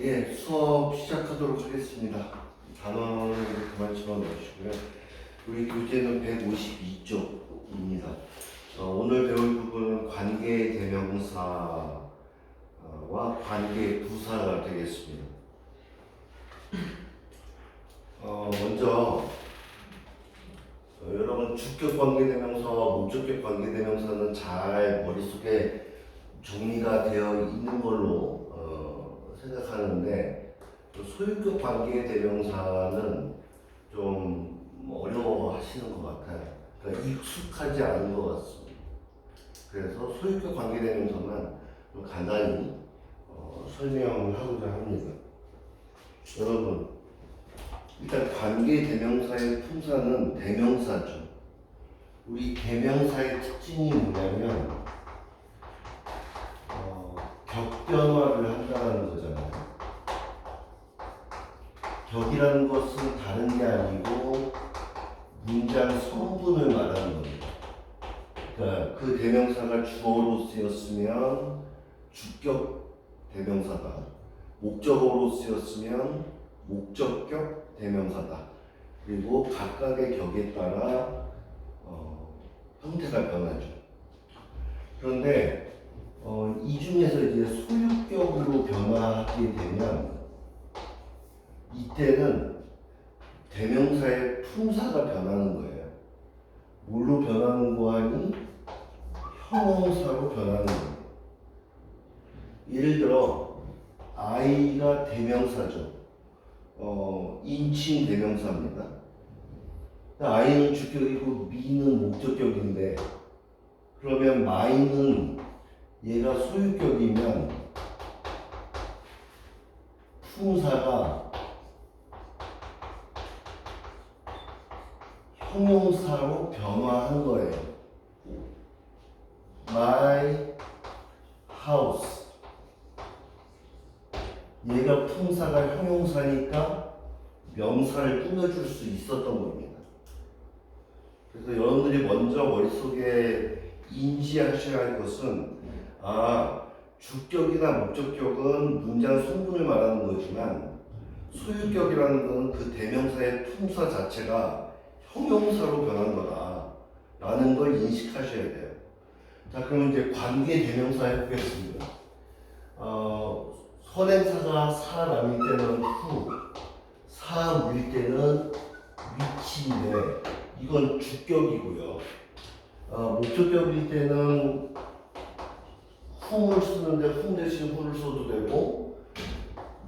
예, 수업 시작하도록 하겠습니다. 단원을 그만 집어넣으시고요. 우리 교재는 152쪽입니다. 오늘 배울 부분은 관계대명사와 관계부사가 되겠습니다. 먼저 여러분 주격 관계대명사와 목적격 관계대명사는 잘 머릿속에 정리가 되어 있는 걸로 생각하는데, 소유격 관계대명사는 좀 어려워하시는 것 같아요. 그러니까 익숙하지 않은 것 같습니다. 그래서 소유격 관계대명사만 좀 간단히 설명을 하고자 합니다. 여러분, 일단 관계대명사의 품사는 대명사죠. 우리 대명사의 특징이 뭐냐면 격변화를 한다는 거잖아요. 격이라는 것은 다른 게 아니고 문장 성분을 말하는 겁니다. 그러니까 그 대명사가 주어로 쓰였으면 주격 대명사다. 목적어로 쓰였으면 목적격 대명사다. 그리고 각각의 격에 따라 형태가 변하죠. 그런데 이 중에서 이제 소유격으로 변화하게 되면 이때는 대명사의 품사가 변하는 거예요. 뭘로 변하는 거 하니? 형용사로 변하는 거예요. 예를 들어 아이가 대명사죠. 인칭 대명사입니다. 아이는 주격이고 미는 목적격인데, 그러면 마이는 얘가 소유격이면 품사가 형용사로 변화한 거예요. My house. 얘가 품사가 형용사니까 명사를 꾸며줄 수 있었던 겁니다. 그래서 여러분들이 먼저 머릿속에 인지하셔야 할 것은, 주격이나 목적격은 문장 성분을 말하는 거지만 소유격이라는 것은 그 대명사의 품사 자체가 형용사로 변한 거다라는 걸 인식하셔야 돼요. 자, 그럼 이제 관계 대명사 해보겠습니다. 선행사가 사람일 때는 후, 사물일 때는 위치인데 이건 주격이고요. 목적격일 때는 whom을 쓰는데 whom 대신 who를 써도 되고,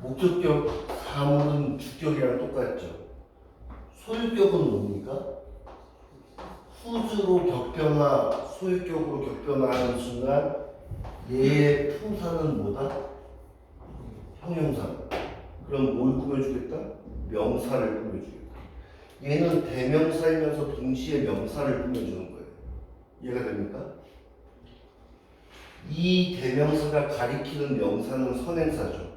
목적격 사물은 주격이랑 똑같죠. 소유격은 뭡니까? whose로 격변화, 소유격으로 격변화하는 순간 얘의 품사는 뭐다? 형용사. 그럼 뭘 꾸며주겠다? 명사를 꾸며주겠다. 얘는 대명사이면서 동시에 명사를 꾸며주는 거예요. 이해가 됩니까? 이 대명사가 가리키는 명사는 선행사죠.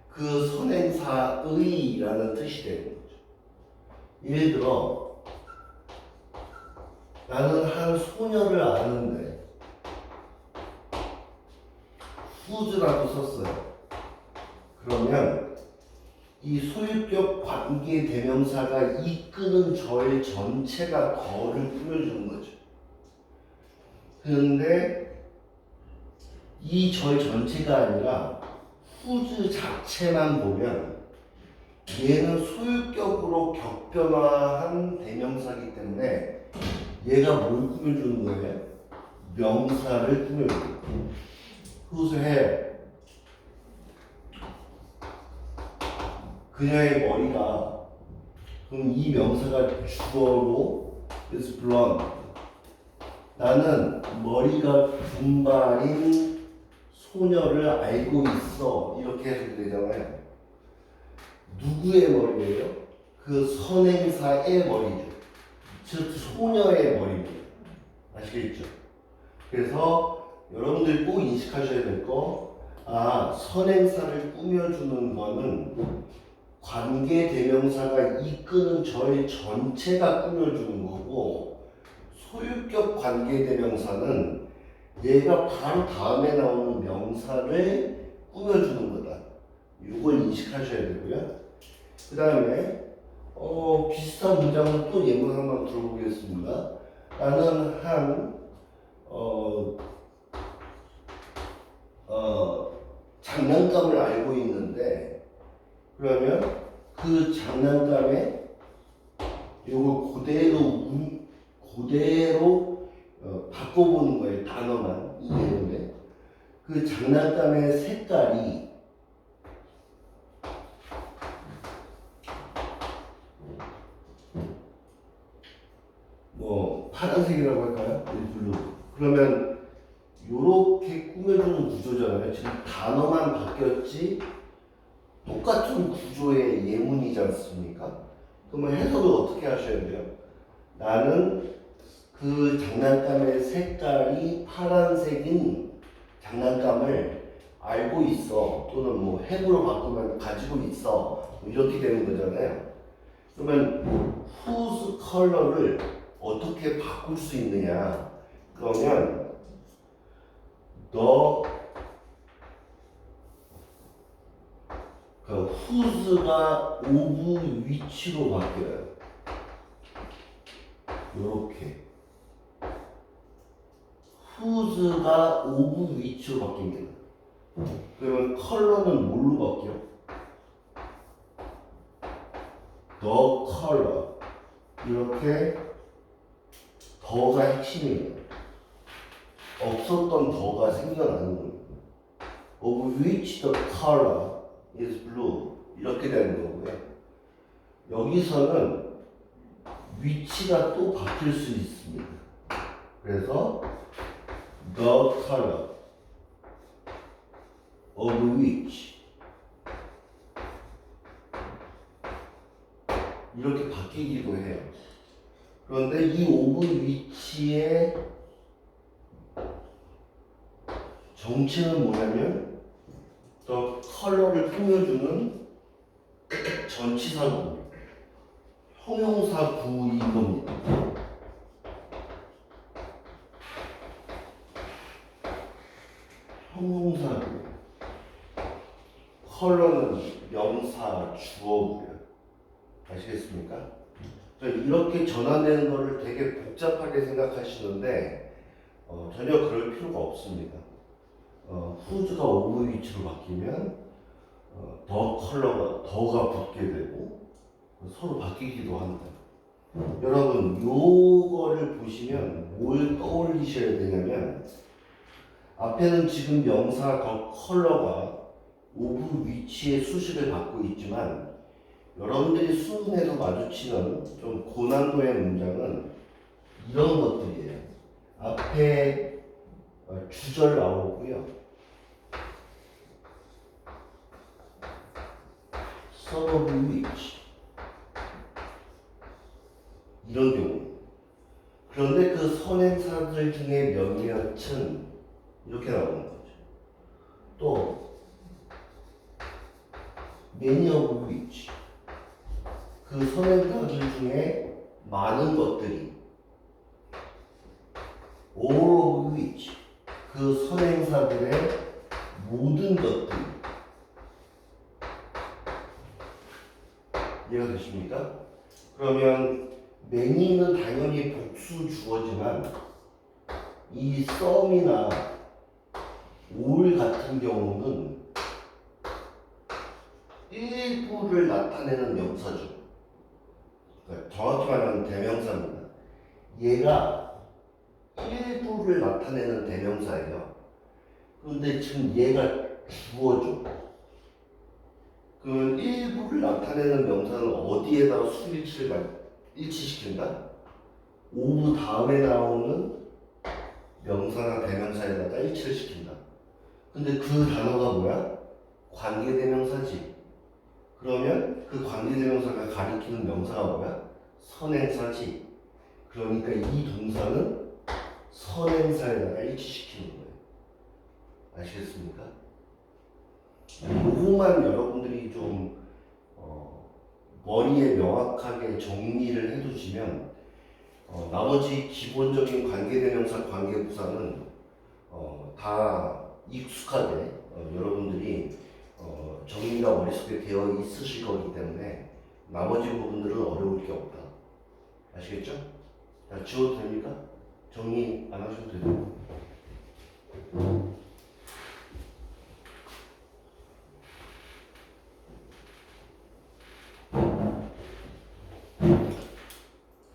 그 선행사의라는 뜻이 되는 거죠. 예를 들어 나는 한 소녀를 아는데 whose라고 썼어요. 그러면 이 소유격 관계 대명사가 이끄는 절 전체가 거를 꾸며주는 거죠. 그런데 이 절 전체가 아니라 whose 자체만 보면 얘는 소유격으로 격변화한 대명사이기 때문에 얘가 뭘 꾸며주는 거예요? 명사를 꾸며주는 거예요. whose hair, 그녀의 머리가, 그럼 이 명사가 주어로 is blonde. 나는 머리가 분발인 소녀를 알고 있어. 이렇게 해도 되잖아요. 누구의 머리예요? 그 선행사의 머리죠. 즉 소녀의 머리입니다. 아시겠죠? 그래서 여러분들 꼭 인식하셔야 될 거, 선행사를 꾸며주는 거는 관계 대명사가 이끄는 절 전체가 꾸며주는 거고, 소유격 관계 대명사는 얘가 바로 다음에 나오는 명사를 꾸며주는 거다. 이걸 인식하셔야 되고요. 그 다음에 비슷한 문장을 또 예문 한번 들어보겠습니다. 나는 장난감을 알고 있는데, 그러면 그 장난감에 이걸 그대로 바꿔보는 거예요. 단어만 이 내용에. 그 장난감의 색깔이 뭐 파란색이라고 할까요? 블루. 그러면 이렇게 꾸며주는 구조잖아요. 지금 단어만 바뀌었지 똑같은 구조의 예문이지 않습니까? 그러면 해석을 어떻게 하셔야 돼요? 나는 그 장난감의 색깔이 파란색인 장난감을 알고 있어. 또는 뭐 해부로 바꾸면 가지고 있어. 이렇게 되는 거잖아요. 그러면 whose 컬러를 어떻게 바꿀 수 있느냐? 그러면 whose가 of which로 바뀌어요. 요렇게 whose가 of which로 바뀝니다. 그러면 컬러는 뭘로 바뀌어? the color. 이렇게 더가 핵심이에요. 없었던 더가 생겨나는 겁니다. of which the color is blue. 이렇게 되는 거고요. 여기서는 위치가 또 바뀔 수 있습니다. 그래서 the color of which 이렇게 바뀌기도 해요. 그런데 이 of which의 정체는 뭐냐면 the color를 꾸며주는 전치사구, 형용사구인 겁니다. 형용사구. 컬러는 명사, 주어고요. 아시겠습니까? 이렇게 전환되는 것을 되게 복잡하게 생각하시는데 전혀 그럴 필요가 없습니다. whose가 of which로 바뀌면 더 컬러가 더가 붙게 되고 서로 바뀌기도 합니다. 여러분 요거를 보시면 뭘 떠올리셔야 되냐면 앞에는 지금 명사 더 컬러가 of which의 수식을 받고 있지만 여러분들이 수능에서 마주치는 좀 고난도의 문장은 이런 것들이에요. 앞에 주절 나오고요. some of which 이런 경우. 그런데 그 선행사들 중에 몇몇은 이렇게 나오는 거죠. 또 many of which 그 선행사들 중에 많은 것들이 all of which 그 선행사들의 모든 것들이 이해가 되십니까? 그러면 many는 당연히 복수 주어지만 이 some이나 all 같은 경우는 일부를 나타내는 명사죠. 그러니까 정확히 말하면 대명사입니다. 얘가 일부를 나타내는 대명사예요. 그런데 지금 얘가 주어죠. 그러면 일부를 나타내는 명사는 어디에다가 수일치를 일치시킨다? of 다음에 나오는 명사나 대명사에다가 일치를 시킨다. 근데 그 단어가 뭐야? 관계대명사지. 그러면 그 관계대명사가 가리키는 명사가 뭐야? 선행사지. 그러니까 이 동사는 선행사에다가 일치시키는 거예요. 아시겠습니까? 요것만 여러분들이 좀 머리에 명확하게 정리를 해두시면 나머지 기본적인 관계대명사, 관계부사는 다 익숙하게 여러분들이 정리가 머릿속에 되어 있으실 거기 때문에 나머지 부분들은 어려울 게 없다. 아시겠죠? 자, 지워도 됩니까? 정리 안 하셔도 돼요.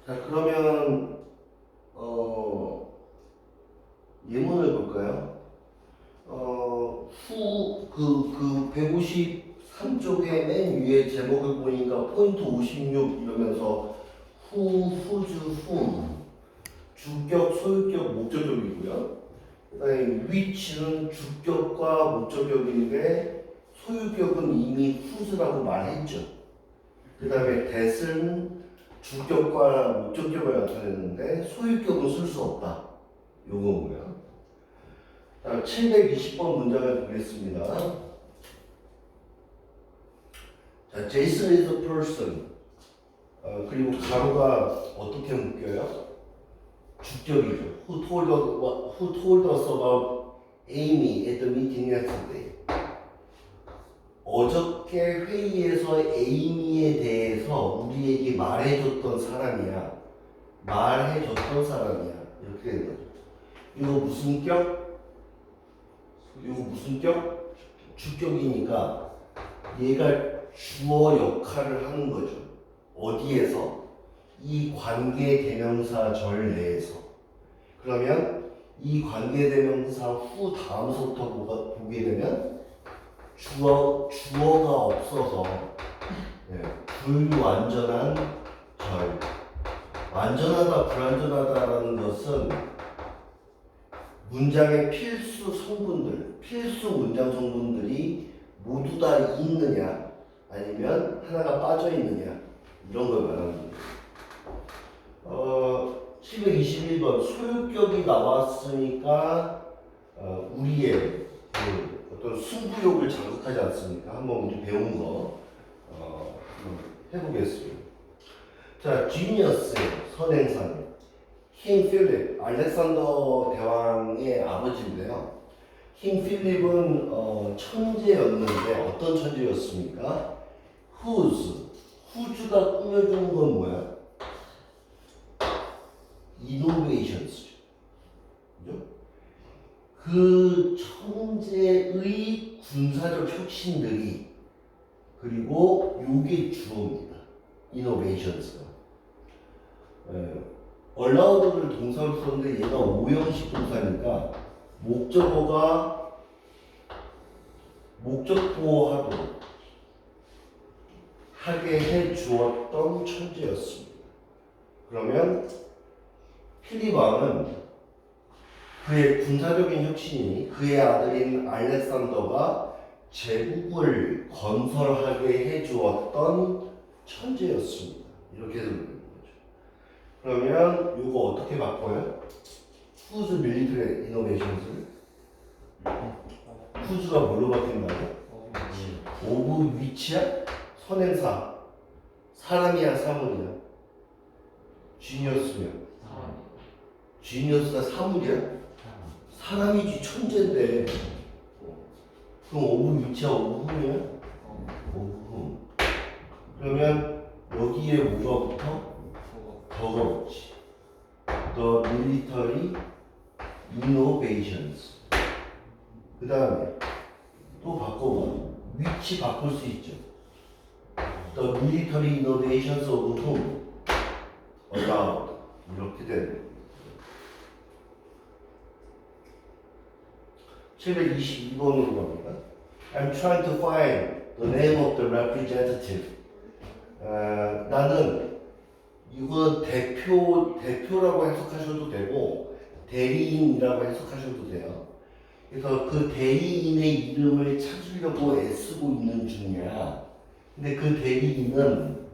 자, 그러면 예문을 볼까요? 그 153쪽의 맨 위에 제목을 보니까 포인트 56 이러면서 whose, whom 주격, 소유격, 목적격이고요. 그다음에 which는 주격과 목적격인데 소유격은 이미 whose라고 말했죠. 그다음에 that은 주격과 목적격을 나타내는데 소유격은 쓸 수 없다. 요거고요. 720번 문장을 보겠습니다. 자, Jason is a person. 그리고 가로가 어떻게 묶여요? 주격이죠. Who told us about Amy at the meeting yesterday? 어저께 회의에서 에이미에 대해서 우리에게 말해줬던 사람이야. 말해줬던 사람이야. 이렇게 되는 거죠. 이거 무슨 격? 이거 무슨 격? 주격이니까 얘가 주어 역할을 하는 거죠. 어디에서? 이 관계대명사절 내에서. 그러면 이 관계대명사 후 다음서부터 보게 되면 주어가 없어서 불완전한 절. 완전하다 불완전하다라는 것은 문장의 필수 성분들, 필수 문장 성분들이 모두 다 있느냐 아니면 하나가 빠져 있느냐 이런 걸 말하는 거예요. 721번 소유격이 나왔으니까 우리의 그 어떤 승부욕을 자극하지 않습니까? 한번 우리 배운 거 해보겠습니다. 자, 지니어스 선행사는 킹 필립, 알렉산더 대왕의 아버지인데요. 킹 필립은 천재였는데 어떤 천재였습니까? whose가 꾸며주는 건 뭐야? innovations죠. 그죠? 그 천재의 군사적 혁신들이 그리고 요게 주어입니다. innovations가. allowed를 동사로 썼는데 얘가 오형식 동사니까 목적어가 목적보호하도록 하게 해주었던 천재였습니다. 그러면 필립 왕은 그의 군사적인 혁신이 그의 아들인 알렉산더가 제국을 건설하게 해주었던 천재였습니다. 이렇게 해서 되는 거죠. 그러면 이거 어떻게 바꿔요? whose military innovations를? whose가 뭘로 바뀐다고? of which야? 선행사. 사람이야 사물이야? genius면 genius가 사물이야? 사람이지 천재인데 그럼 of which야? of whom이야? of whom. 그러면 여기에 뭐가 붙어? 더가 붙지. The military innovations. 그 다음에 또 바꿔봐. which 바꿀 수 있죠. The military innovations of whom? allowed. 이렇게 되는 거예요. 722번으로 갑니다. I'm trying to find the name of the representative. 나는 이거 대표라고 해석하셔도 되고 대리인이라고 해석하셔도 돼요. 그래서 그 대리인의 이름을 찾으려고 애쓰고 있는 중이야. 근데 그 대리인은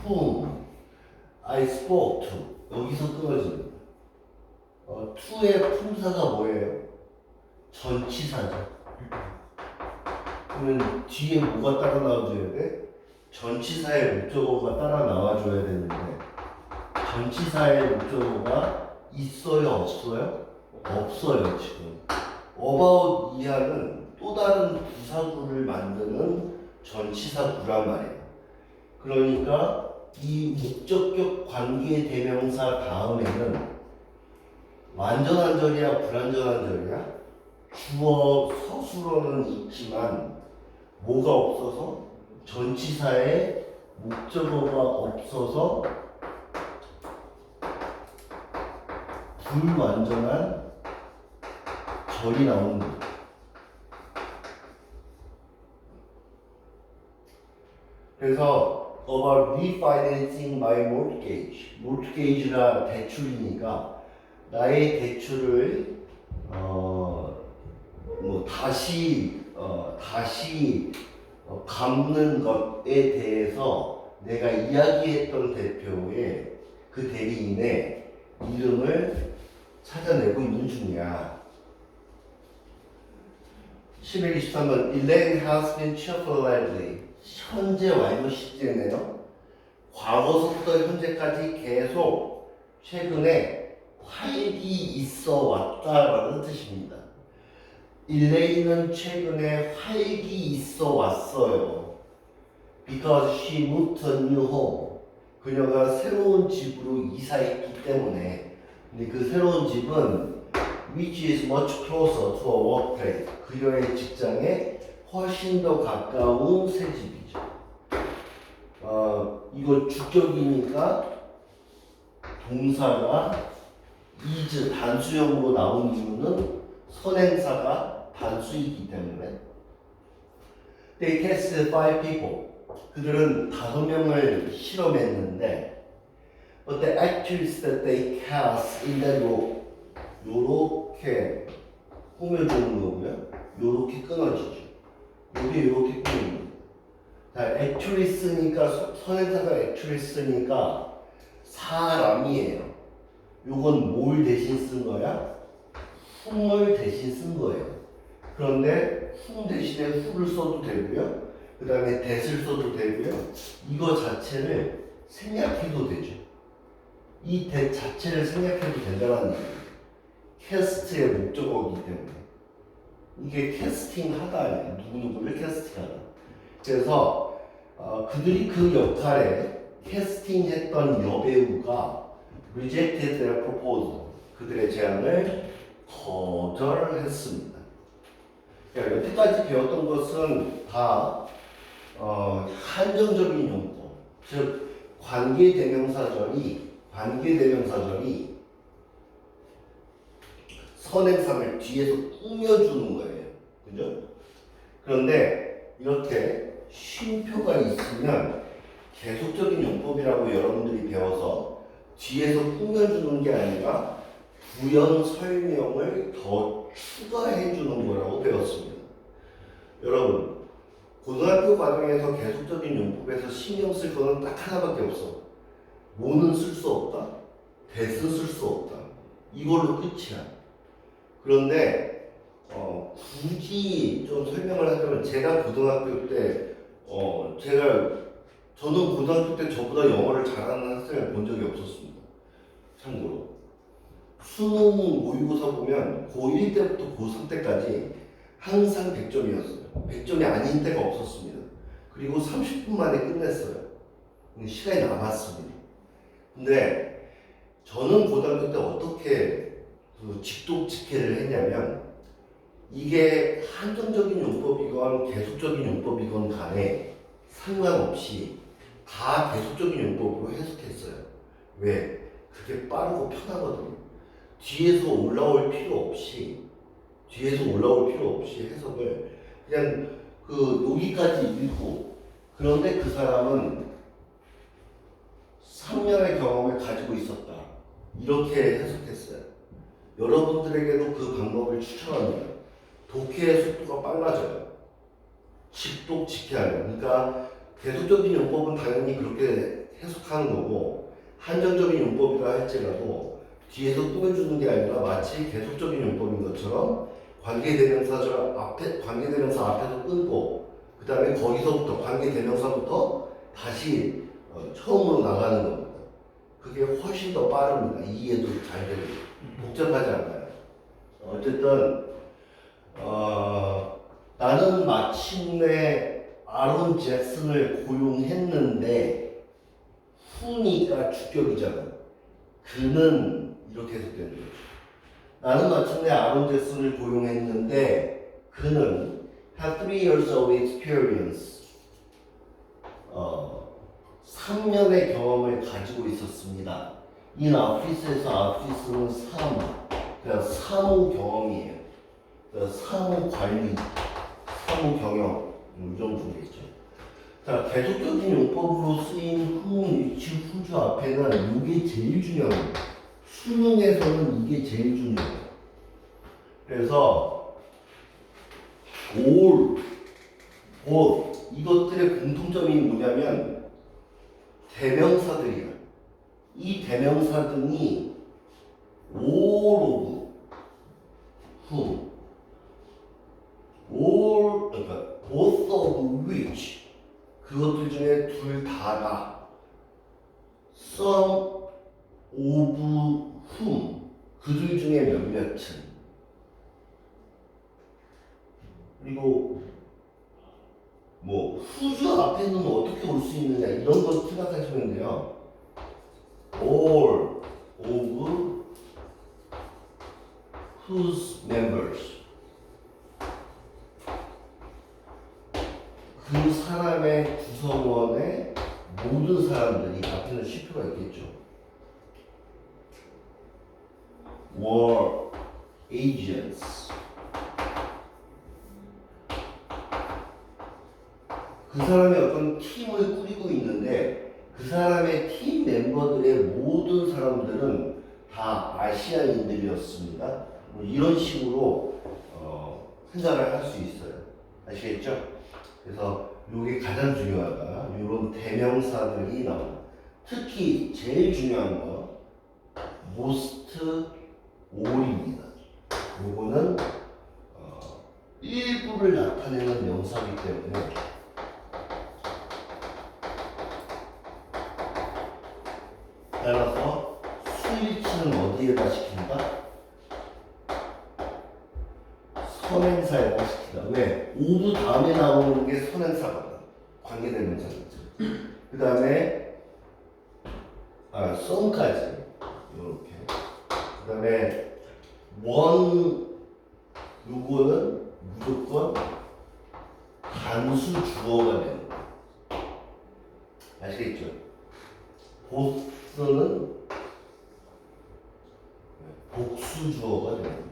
whom I spoke to 여기서 끊어집니다. to의 품사가 뭐예요? 전치사죠. 그러면 뒤에 뭐가 따라 나와줘야 돼? 전치사의 목적어가 따라 나와줘야 되는데 전치사의 목적어가 있어요? 없어요? 없어요 지금. about 이하는 또 다른 부사구를 만드는 전치사 구란 말이에요. 그러니까 이 목적격 관계 대명사 다음에는 완전한 절이야 불완전한 절이야? 주어 서술어는 있지만 뭐가 없어서? 전치사에 목적어가 없어서 불완전한 절이 나오는 거예요. 그래서 about refinancing my mortgage. mortgage가 대출이니까 나의 대출을 다시 갚는 것에 대해서 내가 이야기했던 대표의 그 대리인의 이름을 찾아내고 있는 중이야. 1123번 Elaine has been cheerful lately. 현재 완료 시제네요. 과거서부터 현재까지 계속 최근에 활기 있어 왔다라는 뜻입니다. 일레이는 최근에 활기 있어 왔어요. Because she moved to a new home. 그녀가 새로운 집으로 이사했기 때문에. 근데 그 새로운 집은 which is much closer to a workplace. 그녀의 직장에 훨씬 더 가까운 새 집이죠. 이거 주격이니까 동사가 is 단수형으로 나온 이유는 선행사가 단수이기 때문에. They tested 5 people. 그들은 5명을 실험했는데 but the actors that they cast in that role 요렇게 꾸며주는 거고요. 요렇게 끊어지죠. 여기 요렇게 꾸미는 거예요. 자, actress니까 선행사가 actress니까 사람이에요. 요건 뭘 대신 쓴 거야? whom을 대신 쓴 거예요. 그런데 whom 대신에 who를 써도 되고요. 그 다음에 that을 써도 되고요. 이거 자체를 생략해도 되죠. 이 that 자체를 생략해도 된다는 얘기예요. 캐스트의 목적어이기 때문에. 이게 캐스팅하다 아니에요. 누구누구를 캐스팅하다. 그래서 그들이 그 역할에 캐스팅했던 여배우가 rejected their proposal. 그들의 제안을 거절했습니다. 그러니까 여태까지 배웠던 것은 다 한정적인 용법, 즉 관계대명사절이 선행사를 뒤에서 꾸며주는 거예요. 그죠? 그런데 이렇게 쉼표가 있으면 계속적인 용법이라고 여러분들이 배워서 뒤에서 꾸며주는 게 아니라 부연 설명을 더 추가해 주는 거라고 배웠습니다. 여러분, 고등학교 과정에서 계속적인 용법에서 신경 쓸 거는 딱 하나밖에 없어. 뭐는 쓸 수 없다? that은 쓸 수 없다. 이걸로 끝이야. 그런데 굳이 좀 설명을 하자면 제가 고등학교 때 저는 고등학교 때 저보다 영어를 잘하는 학생을 본 적이 없었습니다. 참고로 수능 모의고사 보면 고1 때부터 고3 때까지 항상 100점이었어요. 100점이 아닌 때가 없었습니다. 그리고 30분 만에 끝냈어요. 시간이 남았습니다. 근데 저는 고등학교 때 어떻게 직독직해를 했냐면 이게 한정적인 용법이건 계속적인 용법이건 간에 상관없이 다 계속적인 용법으로 해석했어요. 왜? 그게 빠르고 편하거든요. 뒤에서 올라올 필요 없이 해석을 그냥 여기까지 읽고, 그런데 그 사람은 3년의 경험을 가지고 있었다. 이렇게 해석했어요. 여러분들에게도 그 방법을 추천합니다. 독해의 속도가 빨라져요. 직독직해하려. 그러니까 계속적인 용법은 당연히 그렇게 해석하는 거고, 한정적인 용법이라 할지라도 뒤에서 꾸며주는 게 아니라 마치 계속적인 용법인 것처럼 관계대명사 앞에서 끊고, 그 다음에 거기서부터 관계대명사부터 다시 처음으로 나가는 겁니다. 그게 훨씬 더 빠릅니다. 이해도 잘 되고 복잡하지 않아요. 어쨌든 나는 마침내 아론 잭슨을 고용했는데 후니까 주격이잖아. 그는 이렇게 해석되는 거죠. 나는 마침내 아론 잭슨을 고용했는데 그는 had 3 years of experience. 3년의 경험을 가지고 있었습니다. 이 오피스에서 오피스는 사무, 그러니까 사무 경험이에요. 그러니까 사무 관리, 사무 경영 이 정도겠죠. 자, 계속적인 용법으로 쓰인 whom, which, whose 앞에는 이게 제일 중요해요. 수능에서는 이게 제일 중요해요. 그래서 all, both 이것들의 공통점이 뭐냐면 대명사들이야. 이 대명사들이 all of whom, all, 그러니까 both of which 그것들 중에 둘 다가 some of whom 그들 중에 몇몇은 그리고 뭐 whose 앞에는 어떻게 올 수 있느냐 이런 거 생각하시면 돼요. all of whose members 그 사람의 구성원의 모든 사람들이 앞에는 쉴 필요가 있겠죠. were agents 그 사람이 어떤 팀을 꾸리고 있는데 그 사람의 팀 멤버들의 모든 사람들은 다 아시아인들이었습니다. 뭐 이런 식으로 생각을 할 수 있어요. 아시겠죠? 그래서 이게 가장 중요하다. 이런 대명사들이 나옵니다. 특히 제일 중요한 거 most all입니다. 요거는 일부를 나타내는 명사이기 때문에 따라서 수일치는 어디에다 시킨다? 선행사에다 시키다. 왜? 오브 다음에 나오는 게 선행사거든. 관계대명사겠죠. 그 다음에 썸까지 이렇게. 그 다음에 원 요거는 무조건 단수 주어가 되는 거예요. 아시겠죠? 보스는 복수 주어가 되는 거죠.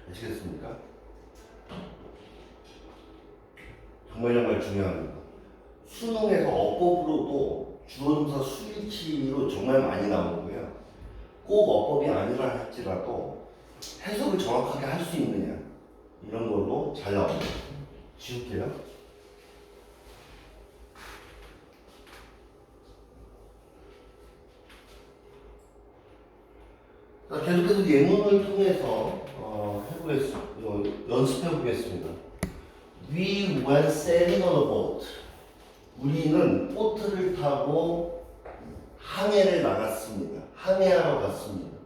아시겠습니까? 정말 중요합니다. 수능에서 어법으로도 주어동사 수일치로 정말 많이 나오고요. 꼭 어법이 아니라 할지라도 해석을 정확하게 할 수 있느냐 이런 걸로 잘 나옵니다. 지울게요. 자, 계속해서 예문을 통해서 연습해 보겠습니다. We went sailing on a boat. 우리는 보트를 타고 항해를 나갔습니다. 항해하러 갔습니다.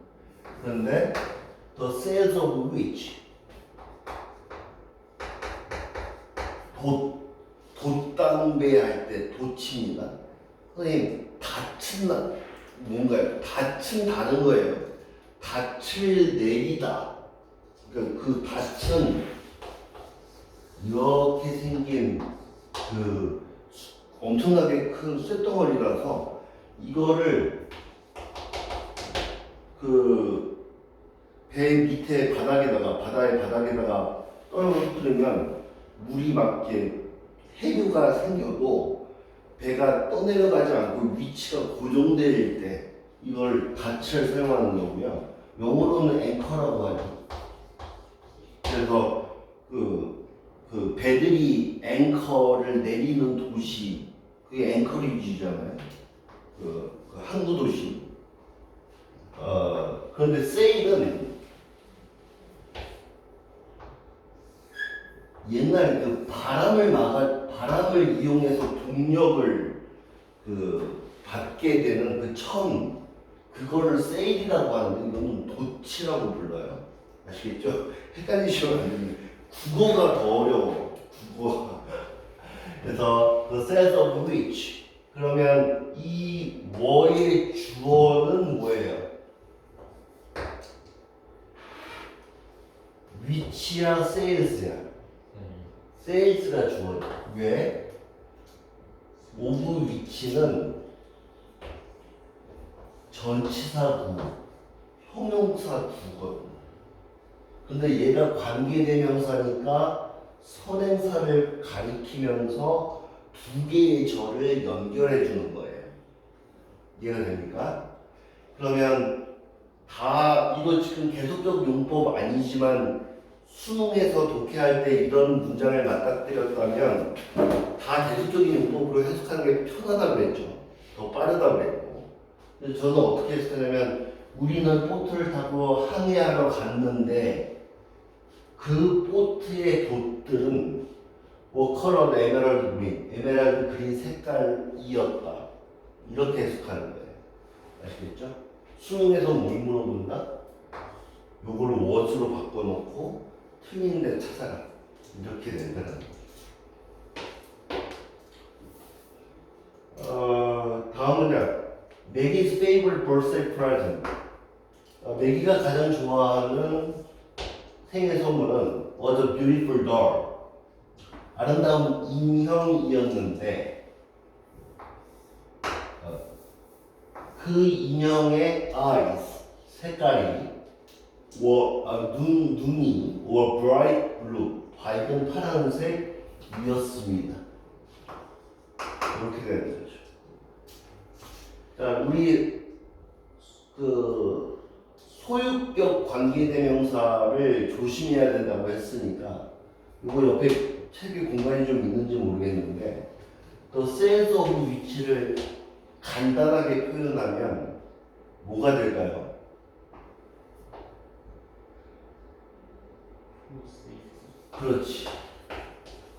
그런데 the sails of which 돛담배 할 때 돛입니다. 선생님 닻은 뭔가요? 닻은 다른 거예요. 닻을 내리다. 그러니까 그 닻은 이렇게 생긴 그 엄청나게 큰 쇳덩어리라서 이거를 그 배 밑에 바다의 바닥에다가 떨어뜨리면 물이 막 이렇게 해류가 생겨도 배가 떠내려가지 않고 위치가 고정될 때 이걸 닻을 사용하는 거고요. 영어로는 앵커라고 하죠. 그래서 그 배들이 앵커를 내리는 도시 그게 앵커리지잖아요. 그 항구 도시. 그런데 세일은 옛날 그 바람을 이용해서 동력을 받게 되는 그 천 그거를 세일이라고 하는데 이거는 돛이라고 불러요. 아시겠죠? 헷갈리시면 안 됩니다. 국어가 더 어려워. 주어. 그래서 the sense of which. 그러면 이 뭐의 주어는 뭐예요? which야 sales야. sales가 주어죠. 왜? of which는 전치사구, 형용사구거든요. 근데 얘가 관계대명사니까 선행사를 가리키면서 두 개의 절을 연결해 주는 거예요. 이해가 됩니까? 그러면 다 이거 지금 계속적 용법 아니지만 수능에서 독해할 때 이런 문장을 맞닥뜨렸다면 다 계속적인 용법으로 해석하는 게 편하다고 그랬죠. 더 빠르다고 그랬고. 근데 저는 어떻게 했냐면 우리는 보트를 타고 항해하러 갔는데 그 보트의 돛들은 뭐 컬러 에메랄드 그린 색깔이었다. 이렇게 해석하는 거예요. 아시겠죠? 수능에서 뭘 물어본다? 요거를 what으로 바꿔놓고 틀린 데 찾아라. 이렇게 된다는 거죠. 다음 문장. Maggie's favorite birthday present. 매기가 가장 좋아하는 생일 선물은 was a beautiful doll. 아름다운 인형이었는데 그 인형의 eyes 색깔이 눈이 were bright blue 밝은 파란색이었습니다. 이렇게 되는 거죠. 자, 우리 그 소유격 관계대명사를 조심해야 된다고 했으니까 이거 옆에 책에 공간이 좀 있는지 모르겠는데 또 sense of which를 간단하게 표현하면 뭐가 될까요? 그렇지.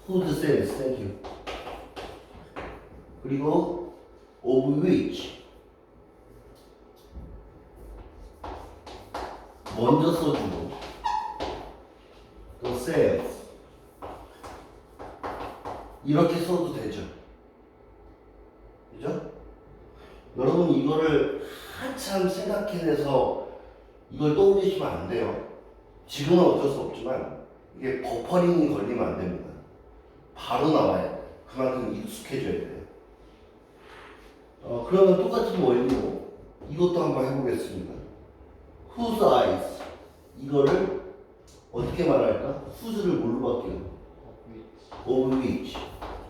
whose sense, thank you. 그리고 of which 먼저 써주고 또 sense 이렇게 써도 되죠. 그죠? 여러분 이거를 한참 생각해내서 이걸 떠올리시면 안 돼요. 지금은 어쩔 수 없지만 이게 버퍼링이 걸리면 안 됩니다. 바로 나와야 돼. 그만큼 익숙해져야 돼요. 그러면 똑같은 원리로 이것도 한번 해보겠습니다. Whose eyes 이거를 어떻게 말할까? whose를 뭘로 바뀌어요? of which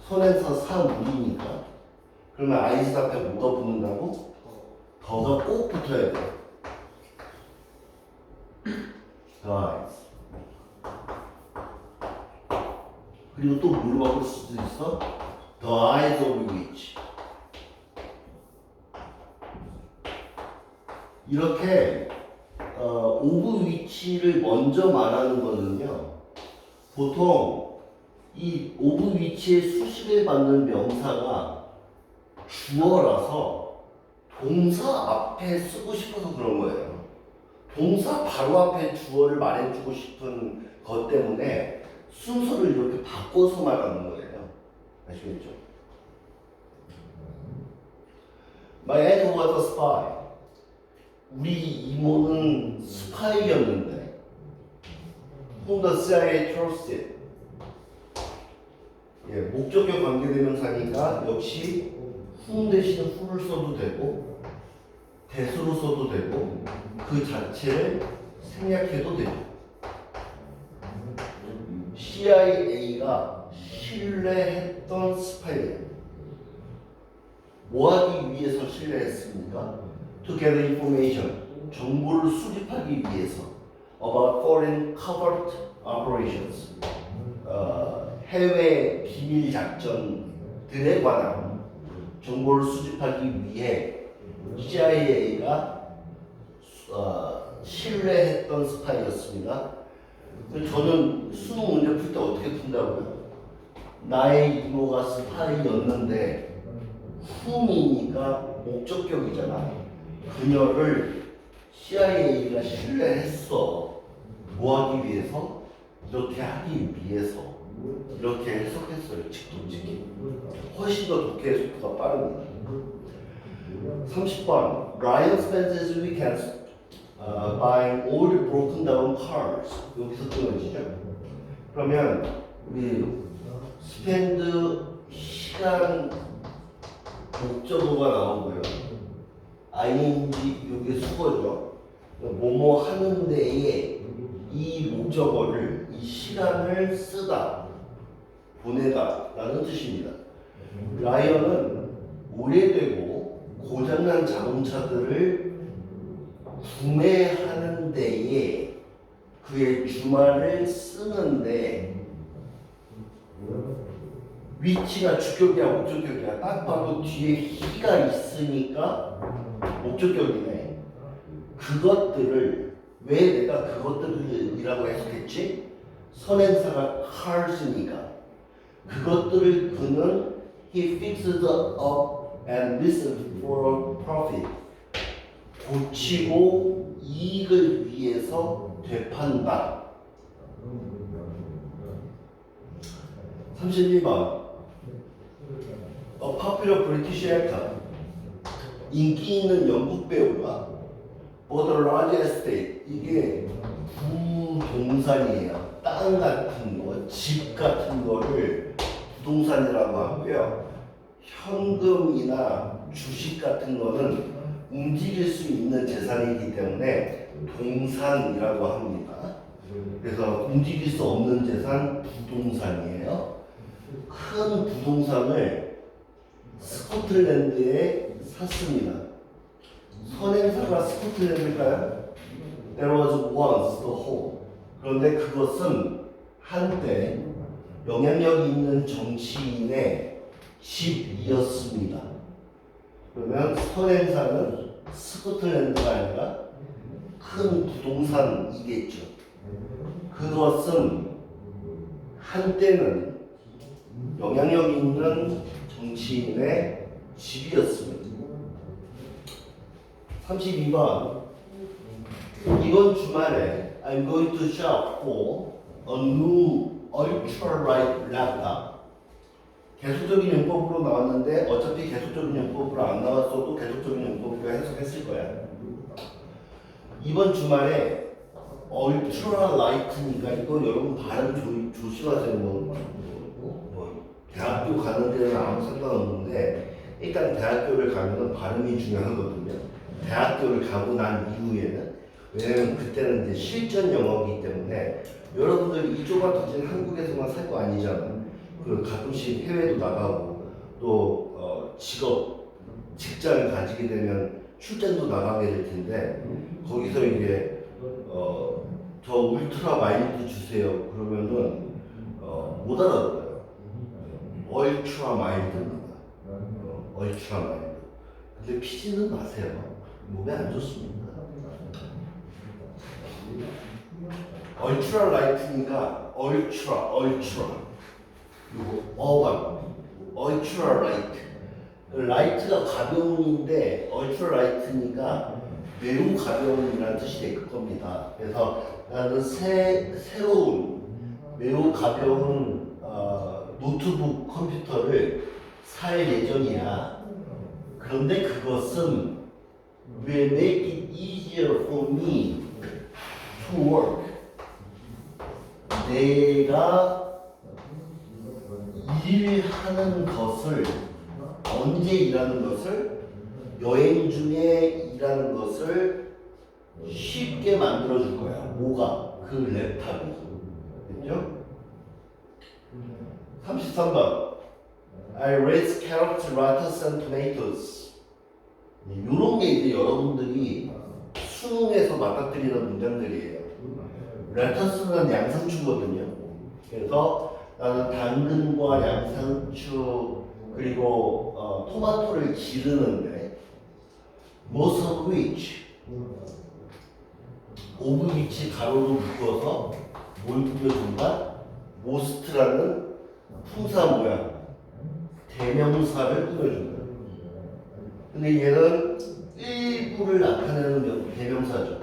선행사 사물이니까 그러면 eyes 앞에 뭐가 붙는다고? 더가 꼭 붙어야 돼. The eyes. 그리고 또 뭘로 바꿀 수도 있어? The eyes of which. 이렇게 of which를 먼저 말하는 거는요. 보통 이 of which의 수식을 받는 명사가 주어라서 동사 앞에 쓰고 싶어서 그런 거예요. 동사 바로 앞에 주어를 말해주고 싶은 것 때문에 순서를 이렇게 바꿔서 말하는 거예요. 아시겠죠? My aunt was a spy. 우리 이모는 스파이였는데 whom the CIA trusted. 예, 목적격 관계대명사니까 역시 whom 대신에 who를 써도 되고 대수로 써도 되고 그 자체를 생략해도 되죠. CIA가 신뢰했던 스파이예요. 뭐 하기 위해서 신뢰했습니까? To gather information, 정보를 수집하기 위해서 about foreign covert operations, 해외 비밀 작전들에 관한 정보를 수집하기 위해 CIA가 신뢰했던 스파이였습니다. 저는 수능 문제 풀 때 어떻게 푼다고요? 나의 이모가 스파이였는데 whom이니까 목적격이잖아. 그녀를 CIA가 신뢰했어. 뭐 하기 위해서? 이렇게 하기 위해서. 이렇게 해석했어요. 직독직히. 훨씬 더 독해 속도가 빠릅니다. 30번. Ryan spends his weekends buying old broken down cars. 여기서 끊어지죠. 그러면 우리 spend 시간 목적어가 나오고요. ing 이게 수거죠. 뭐뭐 하는 데에 이 목적어를 이 시간을 쓰다 보내다 라는 뜻입니다. 라이언은 오래되고 고장난 자동차들을 구매하는 데에 그의 주말을 쓰는데 위치가 주격이야 목적격이야 딱 봐도 뒤에 he가 있으니까 목적격이네. 그것들을 왜 내가 그것들이라고 해석했지? 선행사가 cars니까 그것들을 그는 he fixes up and listens for profit 고치고 이익을 위해서 되판다. 32번 A popular British actor 인기 있는 영국 배우가 bought a large estate 이게 부동산이에요. 땅 같은 거, 집 같은 거를 부동산이라고 하고요. 현금이나 주식 같은 거는 움직일 수 있는 재산이기 때문에 동산이라고 합니다. 그래서 움직일 수 없는 재산 부동산이에요. 큰 부동산을 스코틀랜드에 샀습니다. 선행사가 스코틀랜드일까요? There was once the home. 그런데 그것은 한때 영향력 있는 정치인의 집이었습니다. 그러면 선행사는 스코틀랜드가 아니라 큰 부동산이겠죠. 그것은 한때는 영향력 있는 정치인의 집이었습니다. 32번 이번 주말에 I'm going to shop for a new ultra-light laptop. 계속적인 용법으로 나왔는데 어차피 계속적인 용법으로 안 나왔어도 계속적인 용법으로 해석했을 거야. 이번 주말에 ultra-light니까 이거 여러분 발음 조심하세요. 뭐 대학교 가는 데는 아무 상관없는데 일단 대학교를 가면은 발음이 중요하거든요. 대학교를 가고 난 이후에는 왜냐면 그때는 이제 실전 영어이기 때문에 여러분들 이 좁아터진 한국에서만 살 거 아니잖아. 그 가끔씩 해외도 나가고 또 직장을 가지게 되면 출장도 나가게 될 텐데 거기서 이제 저 울트라 마일드 주세요 그러면은 못 알아들어요. 얼트라 마일드입니다. 얼트라 마일드. 근데 피지는 마세요. 몸에 안 좋습니다. 얼트라 라이트니까 얼트라 이거 어가 얼트라 라이트. 라이트가 가벼운인데 얼트라 라이트니까 매우 가벼운이라는 뜻이 될 겁니다. 그래서 나는 새로운 매우 가벼운 노트북 컴퓨터를 살 예정이야. 그런데 그것은 will make it easier for me to work. 내가 일하는 것을 언제 일하는 것을 여행 중에 일하는 것을 쉽게 만들어 줄 거야. 뭐가? 그 랩탑이. 그죠? 33번 I raise carrots, lettuce, and tomatoes. 이런 게 이제 여러분들이 수능에서 맞닥뜨리는 문장들이에요. 레터스는 양상추거든요. 그래서 나는 당근과 양상추 그리고 토마토를 기르는데 most of which of which 가로로 묶어서 뭘 꾸며준다? most라는 품사 모양 대명사를 꾸며준다. 근데 얘는 일부를 나타내는 대명사죠.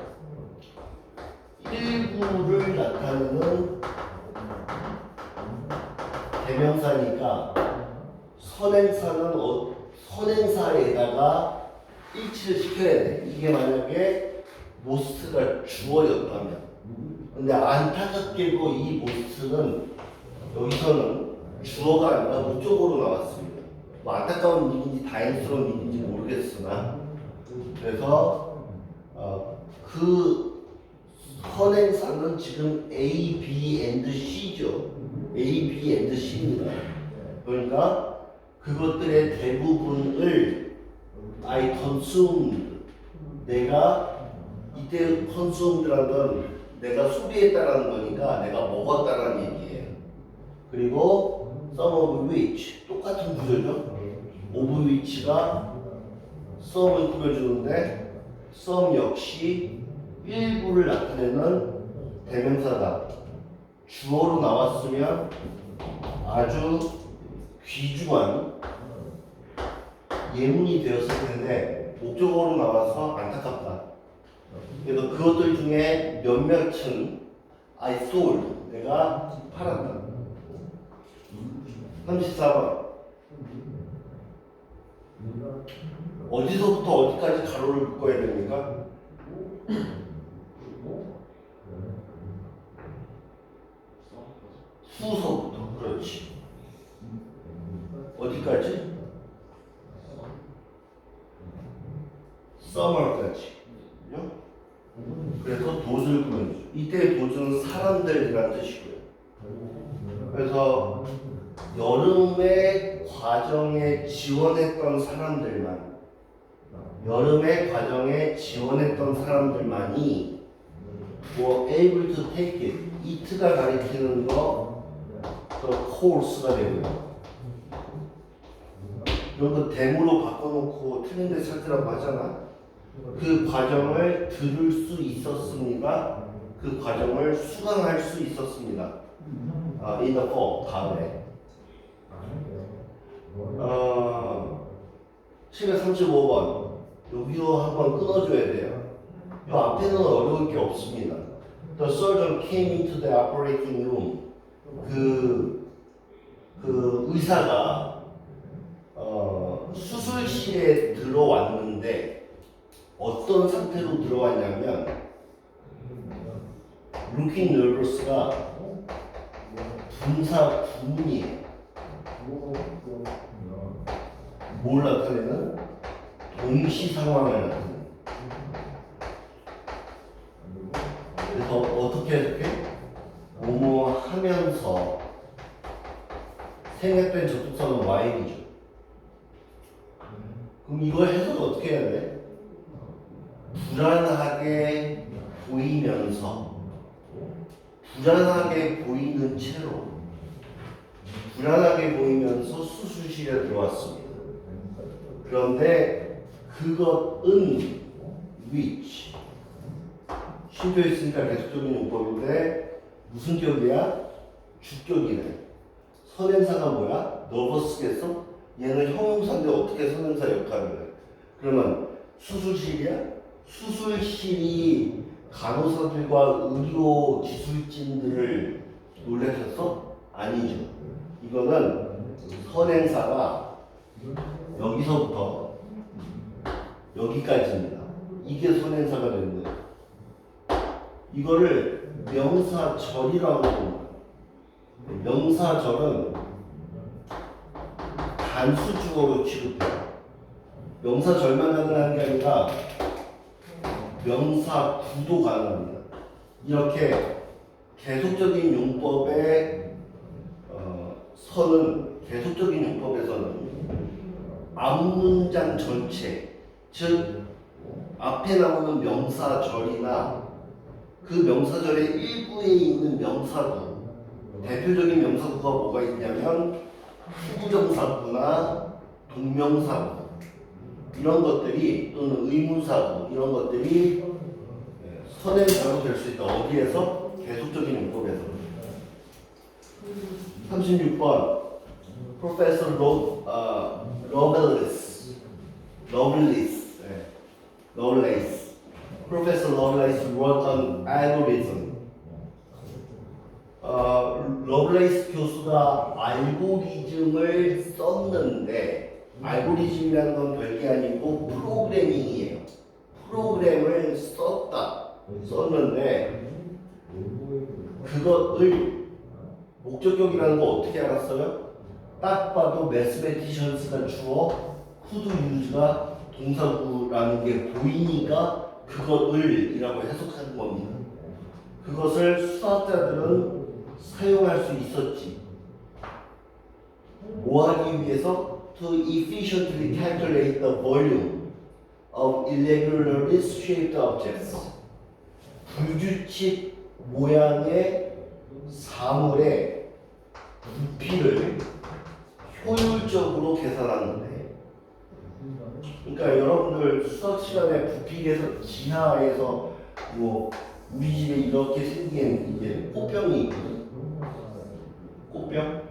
일부를 나타내는 선행사니까 선행사는 선행사에다가 일치를 시켜야 돼. 이게 만약에 most가 주어였다면. 근데 안타깝게도 이 most는 여기서는 주어가 아니라 목적어로 나왔습니다. 뭐 안타까운 일인지 다행스러운 일인지 모르겠으나 그래서 그 선행사는 지금 A, B, and C죠. A, B, and C입니다. 그러니까 그것들의 대부분을 I consumed, 내가 이때 consume드라는 건 내가 소비했다라는 거니까 내가 먹었다라는 얘기예요. 그리고 some of which 똑같은 구조죠. of which가 some을 꾸며주는데 some 역시 일부를 나타내는 대명사다. 주어로 나왔으면 아주 귀중한 예문이 되었을 텐데 목적어로 나와서 안타깝다. 그래서 그것들 중에 몇몇은 I sold, 내가 팔았다. 34번 어디서부터 어디까지 가로를 묶어야 됩니까? 수서부터. 그렇지. 어디까지? summer까지. 그래서 도즈를 꾸며주죠. 이때 도즈는 사람들이라는 뜻이고요. 그래서 여름의 과정에 지원했던 사람들만, 여름의 과정에 지원했던 사람들만이 were able to take it. it가 가리키는 거 그 course가 되고요. 이런 거 대무로 바꿔놓고 틀린 데 찾으라고 하잖아. 그 과정을 들을 수 있었습니다. 그 과정을 수강할 수 있었습니다. in the fall, 가을에. 735번. 여기도 한번 끊어줘야 돼요. 이 앞에는 어려울 게 없습니다. The surgeon came into the operating room. 그 의사가 수술실에 들어왔는데 어떤 상태로 들어왔냐면 looking nervous가 분사 구문이에요. 뭘 나타내는? 동시 상황을 나타내는. 그래서 어떻게 해석해? 뭐뭐 하면서 생략된 접속사는 while이죠. 그럼 이걸 해석을 어떻게 해야 돼? 불안하게 보이면서, 불안하게 보이는 채로, 불안하게 보이면서 수술실에 들어왔습니다. 그런데 그것은 which 쉼표 있으니까 계속적인 용법인데 무슨 격이야? 주격이네. 선행사가 뭐야? nervous겠어? 얘는 형용사인데 어떻게 선행사 역할을 해? 그러면 수술실이야? 수술실이 간호사들과 의료 기술진들을 놀래켰어? 아니죠. 이거는 선행사가 여기서부터 여기까지입니다. 이게 선행사가 되는 거예요. 이거를 명사절이라고 합니다. 명사절은 단수주어로 취급해요. 명사절만 가능한 게 아니라 명사구도 가능합니다. 이렇게 계속적인 용법의 선은, 계속적인 용법에서는 앞문장 전체, 즉 앞에 나오는 명사절이나 그 명사절의 일부에 있는 명사구, 대표적인 명사구가 뭐가 있냐면 후부정사구나 동명사구 이런 것들이, 또는 의문사구 이런 것들이 선행사로 될 수 있다. 어디에서? 계속적인 용법에서. 36번 Professor Lovelace Professor Lovelace wrote an algorithm. 러블레이스 교수가 알고리즘을 썼는데 알고리즘이라는 건 별게 아니고 프로그래밍이에요. 프로그램을 썼는데 그것을 목적격이라는 거 어떻게 알았어요? 딱 봐도 매스매티션스가 주어 쿠드 유즈가 동사구라는 게 보이니까 그것을이라고 해석하는 겁니다. 그것을 수학자들은 사용할 수 있었지. 뭐 하기 위해서? To efficiently calculate the volume of irregularly shaped objects. 불규칙 모양의 사물의 부피를 효율적으로 계산하는데, 그러니까 여러분들 수학 시간에 부피 계산 지하에서 뭐 우리 집에 이렇게 생긴 이제 꽃병이 있거든. 꽃병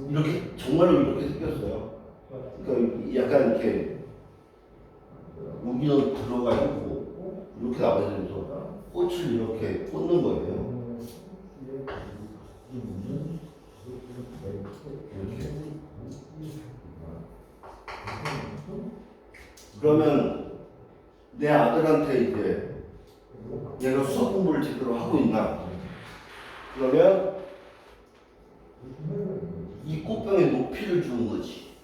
이렇게 정말로 이렇게 생겼어요. 그러니까 약간 이렇게 여기는 들어가 있고 이렇게 나와서 꽃을 이렇게 꽂는 거예요. 이렇게. 그러면 내 아들한테 이제 얘가 수학 공부를 제대로 하고 있나? 그러면 이 꽃병의 높이를 주는 거지.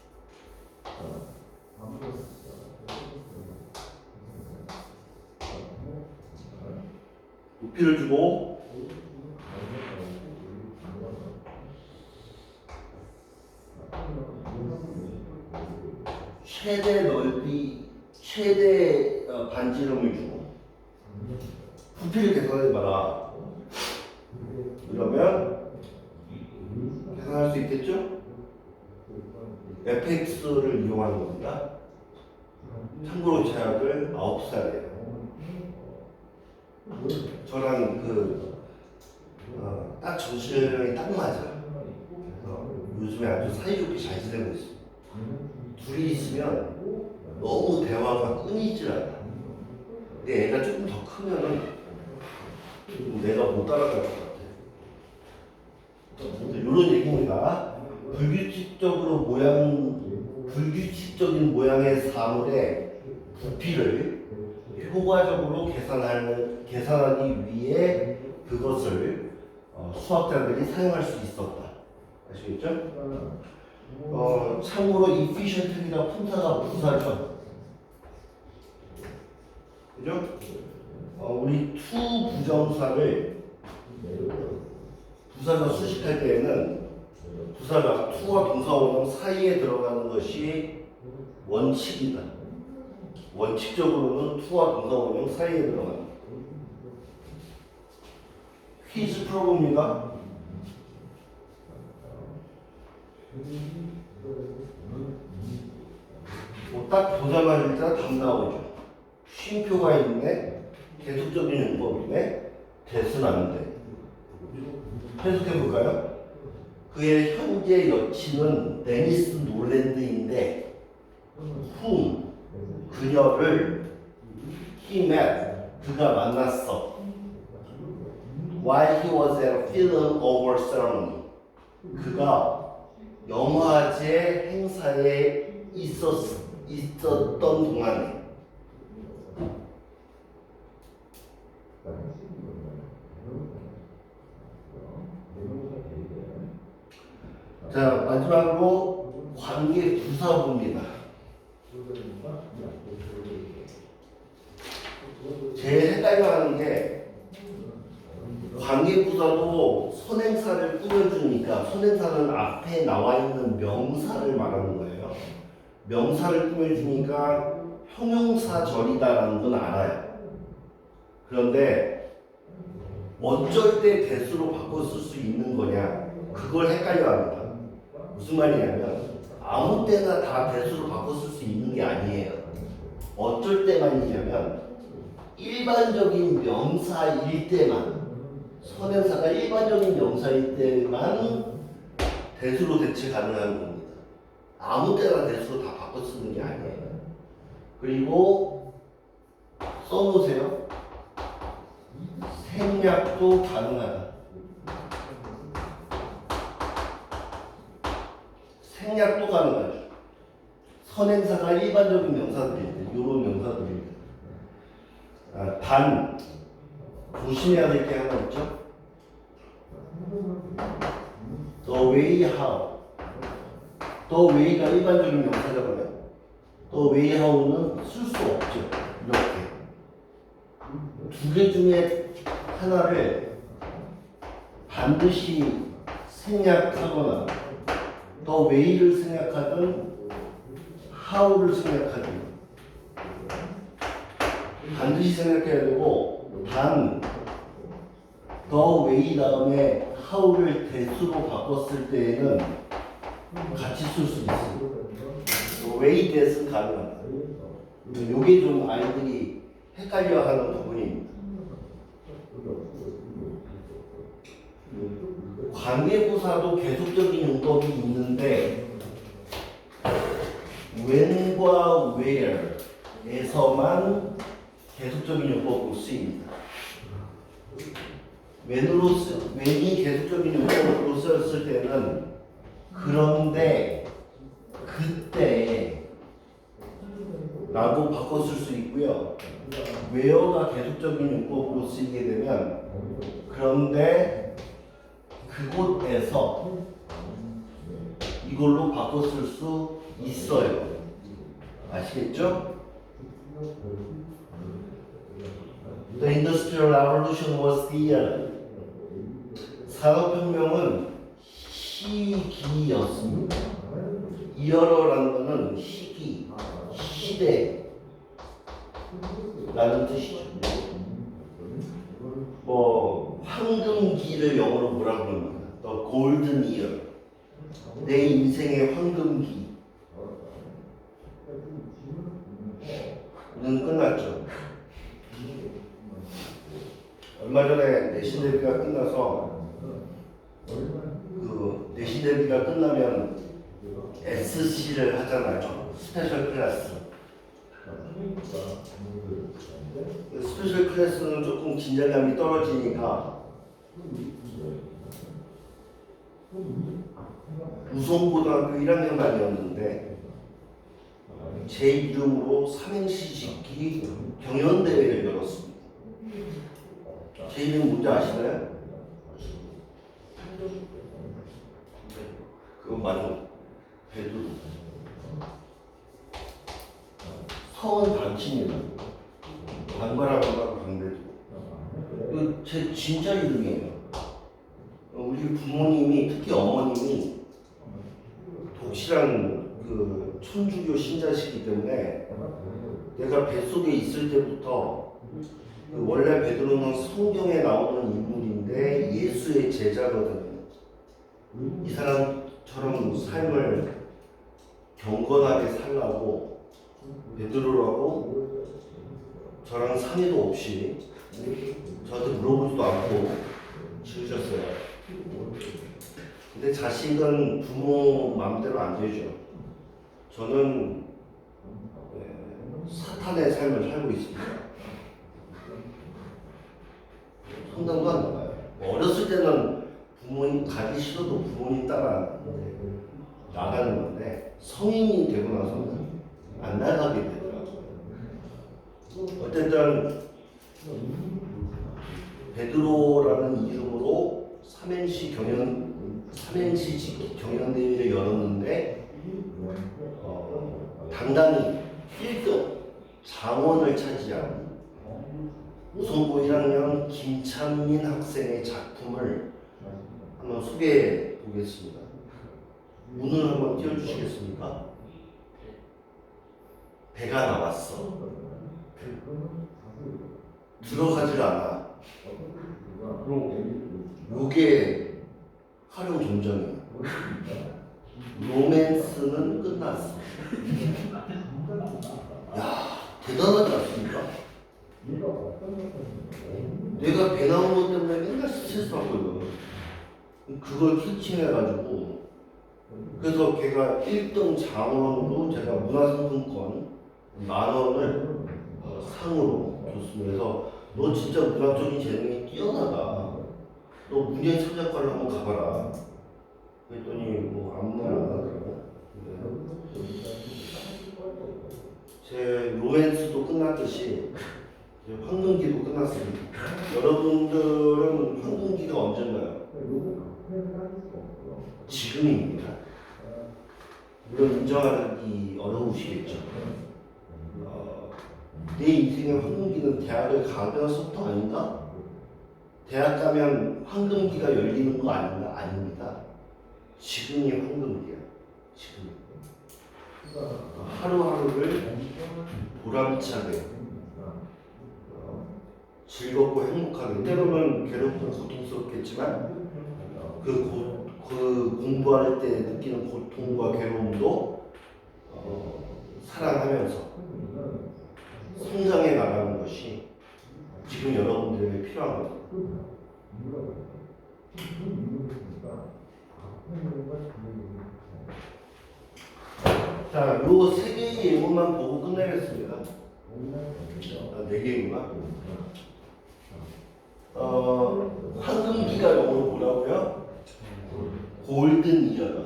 높이를 주고 최대 넓이, 최대 반지름을 주고 부피를 계산해봐라. 그러면 계산할 수 있겠죠? fx를 이용하는 겁니다. 참고로 제 아들 9살이에요. 저랑 딱 정신력이 딱 맞아. 요즘에 아주 사이좋게 잘 지내고 있습니다. 둘이 있으면 너무 대화가 끊이질 않아. 근데 애가 조금 더 크면은 내가 못 따라갈 것 같아. 이런 얘기입니다. 불규칙적인 모양의 사물의 부피를 효과적으로 계산하기 위해 그것을 수학자들이 사용할 수 있었다. 아시겠죠? 참고로 efficiently가 품사가 부사죠. 그죠? 우리 to 부정사를 부사가 수식할 때에는 부사가 to와 동사원형 사이에 들어가는 것이 원칙이다. 원칙적으로는 to와 동사원형 사이에 들어간다. 퀴즈 풀어봅니다. 딱 보자마자 답 나오죠. 쉼표가 있네, 계속적인 용법이네, 대수는 안 돼. 해석해볼까요? 그의 현재 여친은 데니스 놀랜드인데 whom 그녀를 he met 그가 만났어 while he was at a film award ceremony 그가 영화제 행사에 있었던 동안에. 자, 마지막으로 관계 부사부입니다. 제일 헷갈려하는 게 관계 부사도 선행사를 꾸며주니까 선행사는 앞에 나와 있는 명사를 말하는 거예요. 명사를 꾸며주니까 형용사절이다라는 건 알아요. 그런데 어쩔 때 대수로 바꿔 쓸 수 있는 거냐, 그걸 헷갈려합니다. 무슨 말이냐면 아무 때나 다 대수로 바꿔 쓸 수 있는 게 아니에요. 어쩔 때만이냐면 일반적인 명사일 때만, 선행사가 일반적인 명사일 때만 대수로 대체 가능한 겁니다. 아무 때나 대수로 다 바꿔 쓰는 게 아니에요. 그리고 써놓으세요. 생략도 가능하다. 생략도 가능하죠. 선행사가 일반적인 명사들일 때, 이런 명사들일 때. 단, 조심해야 될 게 하나 있죠? The way how. The way가 일반적인 명사잖아요. The way how는 쓸 수 없죠. 이렇게. 두 개 중에 하나를 반드시 생략하거나 The way를 생략하든 how를 생략하든 반드시 생각해야 되고 단 the way 다음에 how를 대수로 바꿨을 때에는 같이 쓸 수 있어요. way 대수 가능합니다. 이게 좀 아이들이 헷갈려하는 부분입니다. 관계부사도 계속적인 용법이 있는데 when과 where에서만 계속적인 용법으로 쓰입니다. when이 계속적인 용법으로 쓰였을 때는 그런데 그때 라고 바꿨을 수 있고요. where가 계속적인 용법으로 쓰이게 되면 그런데 그곳에서 이걸로 바꿨을 수 있어요. 아시겠죠? The Industrial Revolution was the year. 산업혁명은 시기였습니다. 이어러라는 것은 시기, 시대라는 뜻이죠. 뭐 황금기를 영어로 뭐라 그럽니까? The Golden Year. 내 인생의 황금기. 는 끝났죠. 얼마 전에 내신 대비가 끝나서 그 내신 대비가 끝나면 SC를 하잖아요. 스페셜 클래스. 스페셜 클래스는 조금 긴장감이 떨어지니까 우성고등학교 1학년 반이었는데 제 이름으로 삼행시 짓기 경연대회를 열었습니다. 제 이름 뭔지 아시나요? 그거 맞아. 배두루. 성은 방치입니다. 방바라고 강배두. 이거 제 진짜 이름이에요. 우리 부모님이 특히 어머님이 독실한 그 천주교 신자시기 때문에 내가 뱃속에 있을 때부터 그 원래 베드로는 성경에 나오는 인물인데 예수의 제자거든요. 이 사람처럼 삶을 경건하게 살라고 베드로라고 저랑 상의도 없이 저한테 물어보지도 않고 지으셨어요. 근데 자식은 부모 마음대로 안 되죠. 저는 사탄의 삶을 살고 있습니다. 성당도 안 나가요. 어렸을 때는 부모님 가기 싫어도 부모님 따라 나가는 건데 성인이 되고 나서는 안 나가게 되더라고요. 어쨌든 베드로라는 이름으로 삼행시 경연대회를 열었는데 당당히 1등 장원을 차지한 우성고 1학년 김찬민 학생의 작품을 한번 소개해 보겠습니다. 문을 한번 띄워주시겠습니까? 배가 나왔어. 들어가질 않아. 요게 활용 점정이에요. 로맨스는 끝났어. 야, 대단하지 않습니까? 내가 배 나온 것 때문에 맨날 스트레스 받거든. 그걸 캐치해가지고 그래서 걔가 1등 장원으로 제가 문화상품권 10,000원을 상으로 줬습니다. 그래서 너 진짜 문학적인 재능이 뛰어나다. 너 문예창작과를 한번 가봐라. 그랬더니 뭐 아무 말 안 하더라고. 제 로맨스도 끝났듯이 이제 황금기도 끝났습니다. 여러분들은 황금기가 언젠가요? 지금입니다. 물론 인정하기 어려우시겠죠. 내 인생의 황금기는 대학을 가면서부터 아닌가? 대학 가면 황금기가 열리는 거 아닌가? 아닙니다. 지금이 황금기야. 지금. 하루하루를 보람차게 즐겁고 행복하게 때로는 괴롭고 고통스럽겠지만 그 공부할 때 느끼는 고통과 괴로움도 사랑하면서 성장해 나가는 것이 지금 여러분들에게 필요한 겁니다. 자, 요 세 개의 예문만 보고 끝내겠습니다. 네 개인가? 황금기가 영어로 뭐라고요? 골든 이어러.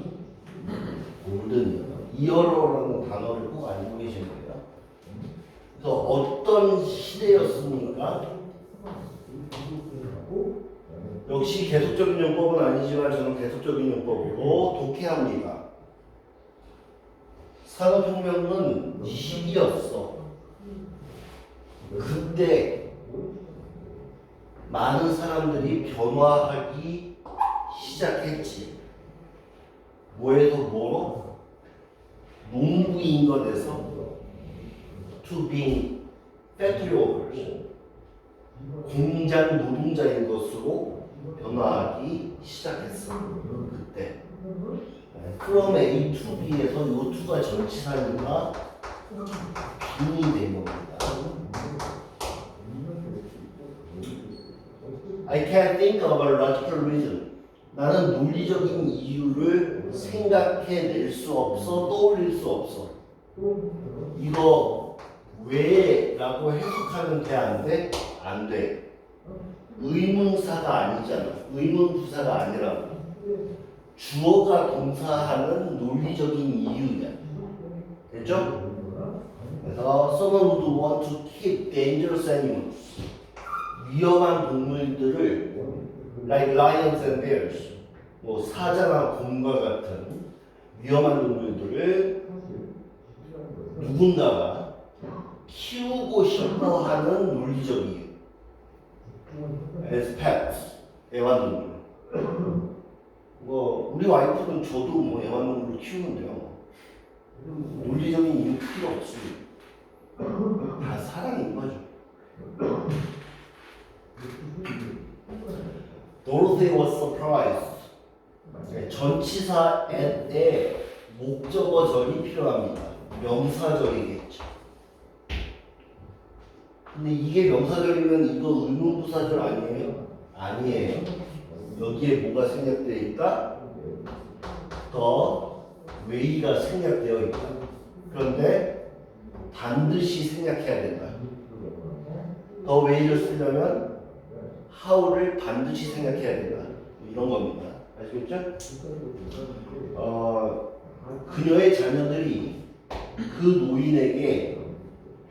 골든 이어러. 이어러라는 단어를 꼭 알고 계셔야 돼요. 그래서 어떤 시대였습니까? 역시 계속적인 용법은 아니지만 저는 계속적인 용법으로 독해합니다. 산업혁명은 시기였어. 그때 많은 사람들이 변화하기 시작했지. 뭐에서 뭐로? 농부인 것에서 to being factory workers, 공장 노동자인 것으로 변화하기 시작했어. 그때. from A to B에서 요 2가 전치사니까 빈이 된 겁니다. I can't think of a logical reason. 나는 논리적인 이유를 생각해낼 수 없어, 떠올릴 수 없어. 이거 왜? 라고 해석하면 돼, 안 돼? 안 돼. 의문사가 아니잖아. 의문부사가 아니라고. 주어가 동사하는 논리적인 이유야. 됐죠? 그래서 someone would want to keep dangerous animals. 위험한 동물들을 like lions and bears, 뭐 사자나 곰과 같은 위험한 동물들을 누군가가 키우고 싶어하는 논리적 이유. as pets, 애완동물. 뭐 우리 와이프는 저도 뭐 애완동물을 키우는데요. 논리적인 이유 필요 없습니다. 다 사랑인 거죠. Dorothy was surprised. 전치사에 목적어절이 필요합니다. 명사절이겠죠. 근데 이게 명사절이면 이거 의문부사절 아니에요? 아니에요. 여기에 뭐가 생략되어 있다? 더 way가 생략되어 있다. 그런데 반드시 생략해야 된다. 더 way를 쓰려면 how를 반드시 생략해야 된다. 이런 겁니다. 아시겠죠? 그녀의 자녀들이 그 노인에게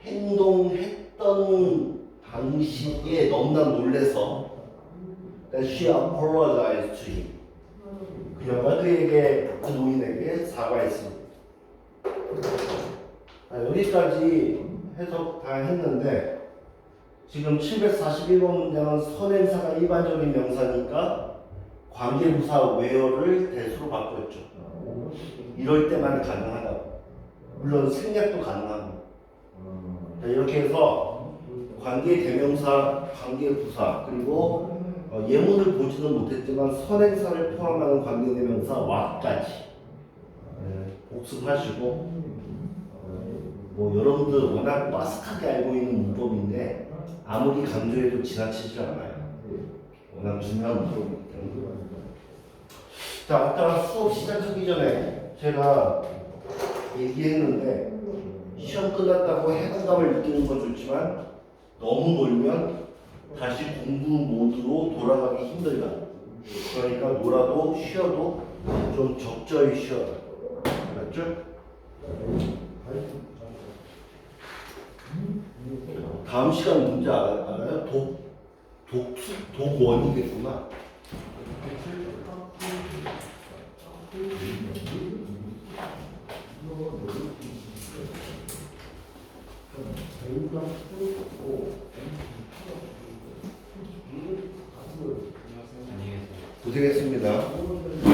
행동했던 방식에 너무나 놀래서 that she apologized to him. 그녀가 그 노인에게 사과했습니다. 여기까지 해석 다 했는데 지금 741번 문장은 선행사가 일반적인 명사니까 관계부사 where를 대수로 바꿨죠. 이럴 때만 가능하다고. 물론 생략도 가능하고. 이렇게 해서 관계대명사, 관계부사, 그리고 예문을 보지는 못했지만 선행사를 포함하는 관계대명사 what까지 복습하시고 뭐 여러분들 워낙 빠삭하게 알고 있는 문법인데 아무리 강조해도 지나치지 않아요. 워낙 중요한 문법이기 때문에. 자, 아까 수업 시작하기 전에 제가 얘기했는데 시험 끝났다고 해방감을 느끼는 건 좋지만 너무 놀면 다시 공부 모드로 돌아가기 힘들다. 그러니까 놀아도 쉬어도 좀 적절히 쉬어라. 맞죠? 다음 시간 문제 알아요? 독원이겠구나. 고생했습니다.